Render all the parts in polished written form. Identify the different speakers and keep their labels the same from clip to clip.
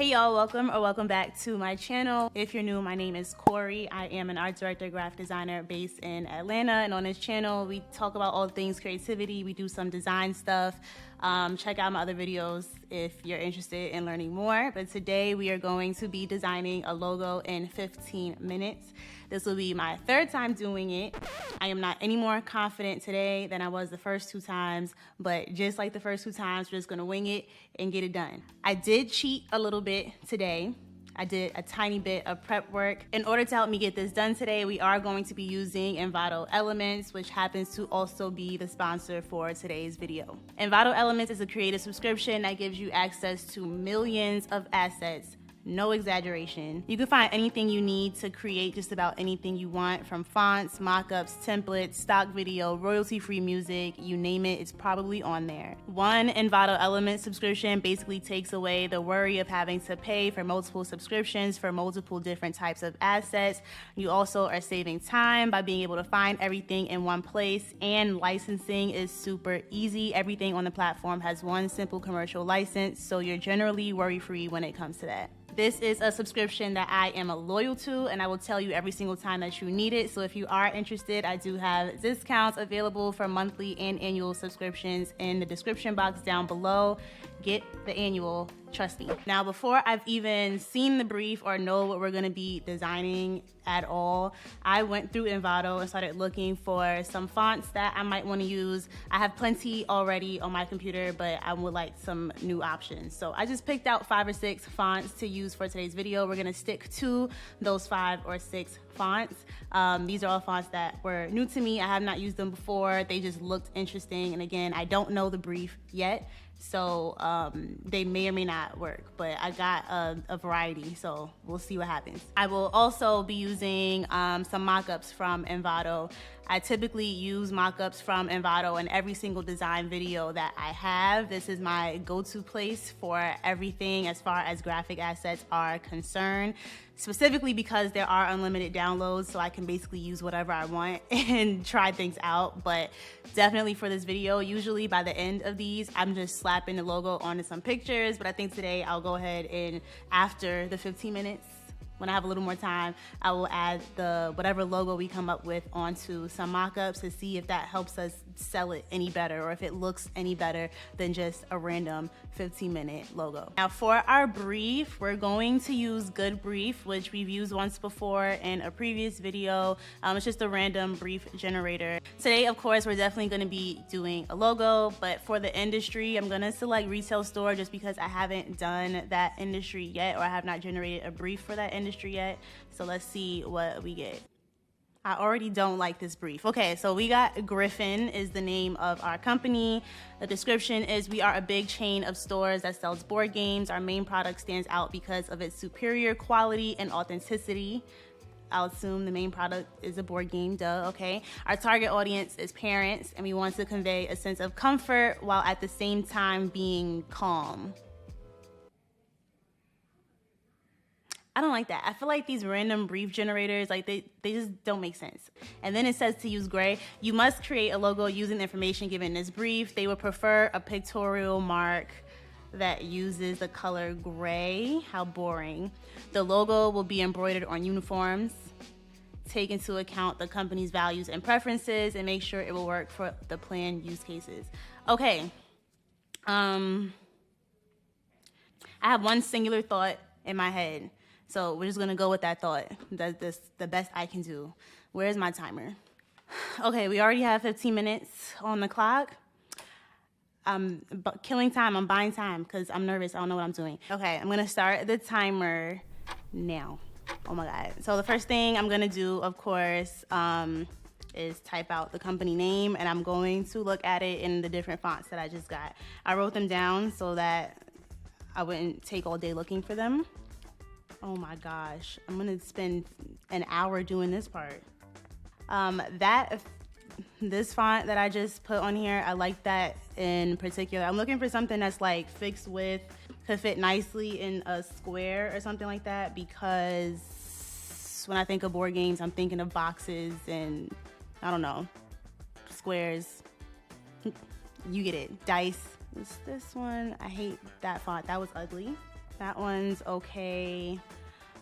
Speaker 1: Hey y'all, welcome back to my channel. If you're new, my name is Corey. I am an art director, graphic designer based in Atlanta, and on this channel we talk about all things creativity. We do some design stuff. Check out my other videos if you're interested in learning more. But today we are going to be designing a logo in 15 minutes. This will be my third time doing it. I am not any more confident today than I was the first two times, but just like the first two times, we're just gonna wing it and get it done. I did cheat a little bit today. I did a tiny bit of prep work. In order to help me get this done today, we are going to be using Envato Elements, which happens to also be the sponsor for today's video. Envato Elements is a creative subscription that gives you access to millions of assets. No exaggeration. You can find anything you need to create just about anything you want, from fonts, mockups, templates, stock video, royalty-free music, you name it, it's probably on there. One Envato Element subscription basically takes away the worry of having to pay for multiple subscriptions for multiple different types of assets. You also are saving time by being able to find everything in one place, and licensing is super easy. Everything on the platform has one simple commercial license, so you're generally worry-free when it comes to that. This is a subscription that I am loyal to, and I will tell you every single time that you need it. So if you are interested, I do have discounts available for monthly and annual subscriptions in the description box down below. Get the annual, trust me. Now, before I've even seen the brief or know what we're gonna be designing at all, I went through Envato and started looking for some fonts that I might wanna use. I have plenty already on my computer, but I would like some new options. So I just picked out 5 or 6 fonts to use for today's video. We're gonna stick to those 5 or 6 fonts. These are all fonts that were new to me. I have not used them before. They just looked interesting. And again, I don't know the brief yet, so they may or may not work, but I got a variety, so we'll see what happens. I will also be using some mockups from Envato. I typically use mockups from Envato in every single design video that I have. This is my go-to place for everything as far as graphic assets are concerned, specifically because there are unlimited downloads, so I can basically use whatever I want and try things out. But definitely for this video, usually by the end of these, I'm just slapping the logo onto some pictures, but I think today I'll go ahead and after the 15 minutes, when I have a little more time, I will add the whatever logo we come up with onto some mock-ups to see if that helps us sell it any better, or if it looks any better than just a random 15-minute logo. Now for our brief, we're going to use Good Brief, which we've used once before in a previous video. It's just a random brief generator. Today, of course, we're definitely gonna be doing a logo, but for the industry, I'm gonna select retail store just because I haven't done that industry yet, or I have not generated a brief for that industry yet. So let's see what we get. I already don't like this brief. Okay, so we got Griffin is the name of our company. The description is, we are a big chain of stores that sells board games. Our main product stands out because of its superior quality and authenticity. I'll assume the main product is a board game, duh, okay. Our target audience is parents, and we want to convey a sense of comfort while at the same time being calm. I don't like that. I feel like these random brief generators, like they just don't make sense. And then it says to use gray. You must create a logo using the information given in this brief. They would prefer a pictorial mark that uses the color gray. How boring. The logo will be embroidered on uniforms. Take into account the company's values and preferences and make sure it will work for the planned use cases. Okay. I have one singular thought in my head. So we're just gonna go with that thought. That's the best I can do. Where's my timer? Okay, we already have 15 minutes on the clock. I'm killing time, I'm buying time because I'm nervous, I don't know what I'm doing. Okay, I'm gonna start the timer now. Oh my God. So the first thing I'm gonna do, of course, is type out the company name, and I'm going to look at it in the different fonts that I just got. I wrote them down so that I wouldn't take all day looking for them. Oh my gosh, I'm gonna spend an hour doing this part. This font that I just put on here, I like that in particular. I'm looking for something that's like fixed width, could fit nicely in a square or something like that, because when I think of board games, I'm thinking of boxes and, I don't know, squares. You get it, dice. It's this one. I hate that font, that was ugly. That one's okay.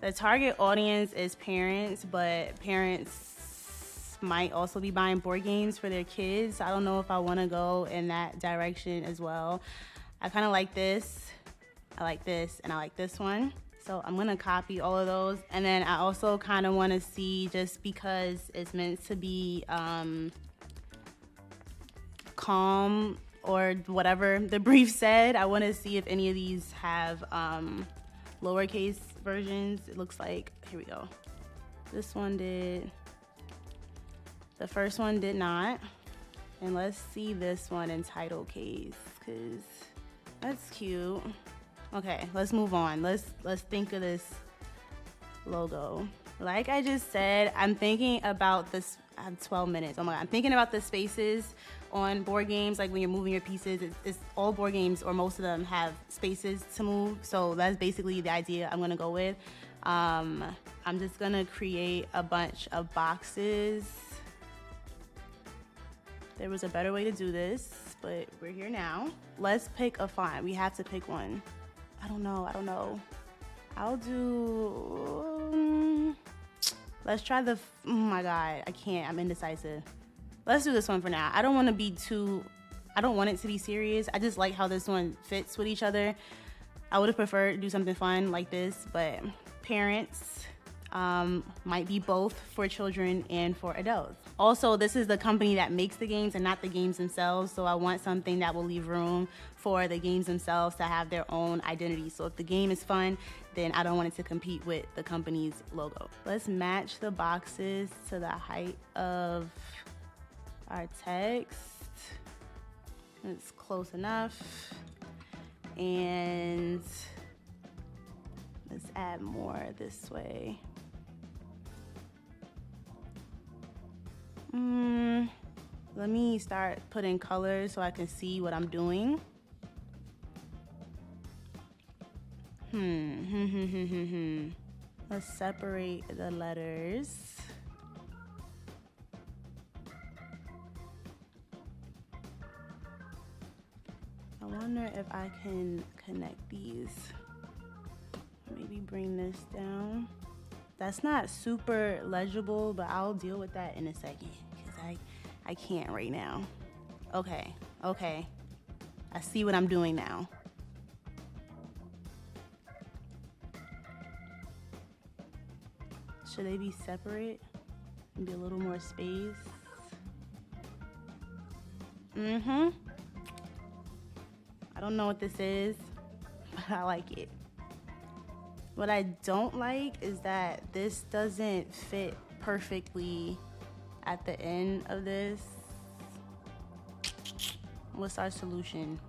Speaker 1: The target audience is parents, but parents might also be buying board games for their kids. I don't know if I want to go in that direction as well. I kind of like this, I like this, and I like this one. So I'm gonna copy all of those. And then I also kind of want to see, just because it's meant to be calm or whatever the brief said, I want to see if any of these have lowercase versions. It looks like, here we go. This one did. The first one did not. And let's see this one in title case, because that's cute. Okay, let's move on. Let's think of this logo. Like I just said, I'm thinking about this. I have 12 minutes. Oh my God. I'm thinking about the spaces on board games. Like when you're moving your pieces, it's all board games, or most of them have spaces to move. So that's basically the idea I'm gonna go with. I'm just gonna create a bunch of boxes. There was a better way to do this, but we're here now. Let's pick a font. We have to pick one. I don't know. I'll do, let's try the, oh my God, I can't, I'm indecisive. Let's do this one for now. I don't want it to be serious. I just like how this one fits with each other. I would have preferred to do something fun like this, but parents might be both for children and for adults. Also, this is the company that makes the games and not the games themselves, so I want something that will leave room for the games themselves to have their own identity. So if the game is fun, then I don't want it to compete with the company's logo. Let's match the boxes to the height of our text. It's close enough. And let's add more this way. Let me start putting colors so I can see what I'm doing. Let's separate the letters. I wonder if I can connect these. Maybe bring this down. That's not super legible, but I'll deal with that in a second, because I can't right now. Okay. I see what I'm doing now. Should they be separate? Maybe a little more space. I don't know what this is, but I like it. What I don't like is that this doesn't fit perfectly at the end of this. What's our solution?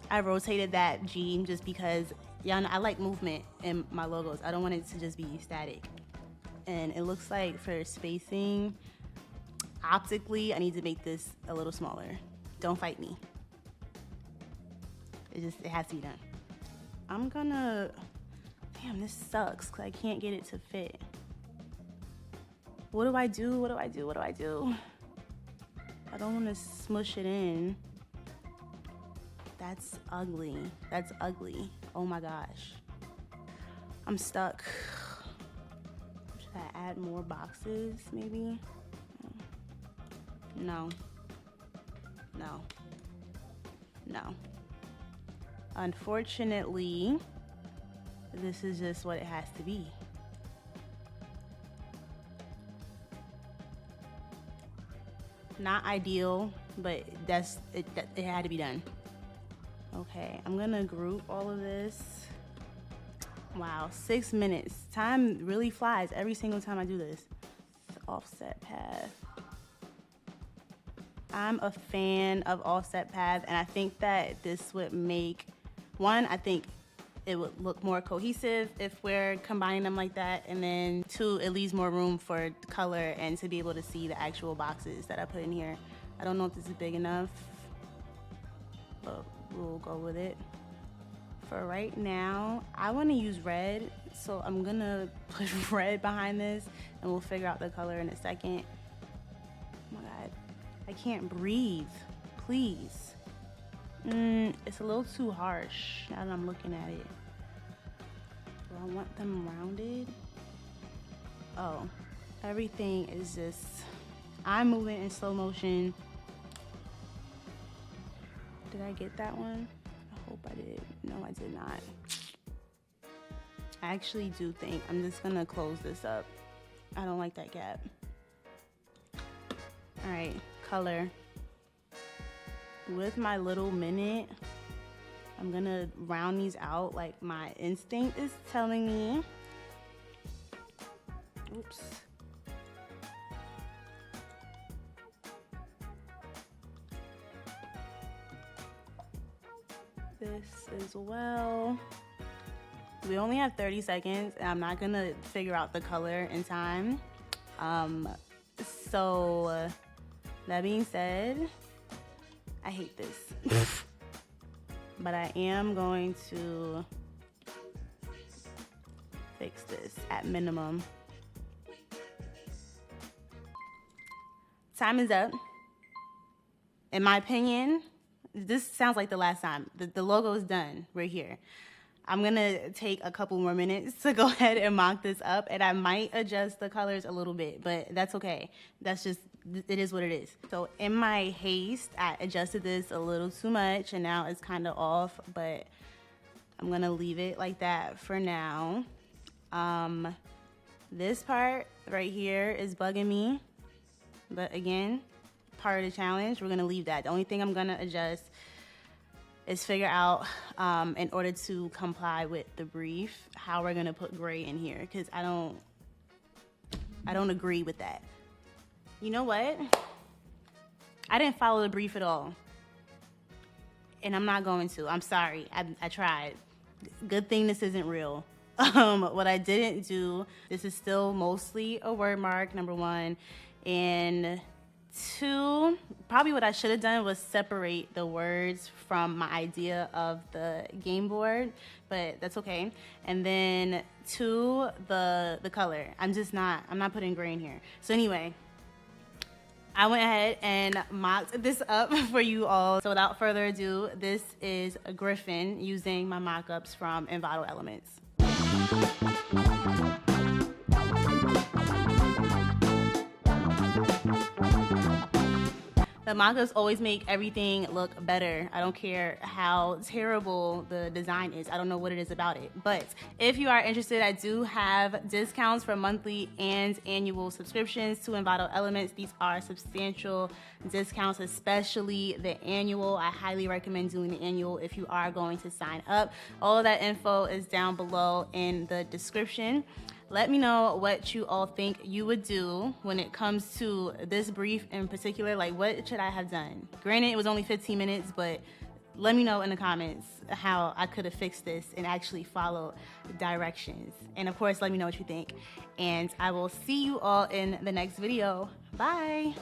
Speaker 1: I rotated that G just because, y'all know, I like movement in my logos. I don't want it to just be static. And it looks like for spacing, optically, I need to make this a little smaller. Don't fight me. It has to be done. I'm gonna, damn, this sucks because I can't get it to fit. What do I do? I don't want to smush it in. That's ugly. Oh my gosh. I'm stuck. Should I add more boxes maybe? No. Unfortunately, this is just what it has to be. Not ideal, but it had to be done. Okay, I'm gonna group all of this. Wow, 6 minutes. Time really flies every single time I do this. Offset path. I'm a fan of offset paths, and I think that this would make, one, I think it would look more cohesive if we're combining them like that, and then two, it leaves more room for color and to be able to see the actual boxes that I put in here. I don't know if this is big enough, but we'll go with it. For right now, I want to use red, so I'm gonna put red behind this, and we'll figure out the color in a second. Oh my God, I can't breathe. please. It's a little too harsh now that I'm looking at it. Do I want them rounded? Oh, everything is just, I'm moving in slow motion. Did I get that one? I hope I did. No, I did not. I actually do think I'm just gonna close this up. I don't like that gap. All right, color. With my little minute, I'm gonna round these out like my instinct is telling me. Oops. This as well. We only have 30 seconds and I'm not gonna figure out the color in time. So that being said, I hate this. But I am going to fix this at minimum. Time is up. In my opinion, this sounds like the last time. The logo is done right here. I'm gonna take a couple more minutes to go ahead and mock this up, and I might adjust the colors a little bit, but that's okay. That's just, it is what it is. So in my haste, I adjusted this a little too much, and now it's kind of off, but I'm gonna leave it like that for now. This part right here is bugging me, but again, part of the challenge, we're gonna leave that. The only thing I'm gonna adjust is figure out, in order to comply with the brief, how we're gonna put gray in here, because I don't agree with that. You know what? I didn't follow the brief at all, and I'm not going to. I'm sorry. I tried. Good thing this isn't real. What I didn't do, this is still mostly a word mark, number one, and two, probably what I should have done was separate the words from my idea of the game board, but that's okay. And then two, the color. I'm not putting gray in here. So anyway, I went ahead and mocked this up for you all. So without further ado, this is a griffin using my mock-ups from Envato Elements. The mock-ups always make everything look better. I don't care how terrible the design is. I don't know what it is about it. But if you are interested, I do have discounts for monthly and annual subscriptions to Envato Elements. These are substantial discounts, especially the annual. I highly recommend doing the annual if you are going to sign up. All of that info is down below in the description. Let me know what you all think you would do when it comes to this brief in particular. Like, what should I have done? Granted, it was only 15 minutes, but let me know in the comments how I could have fixed this and actually followed directions. And of course, let me know what you think. And I will see you all in the next video. Bye.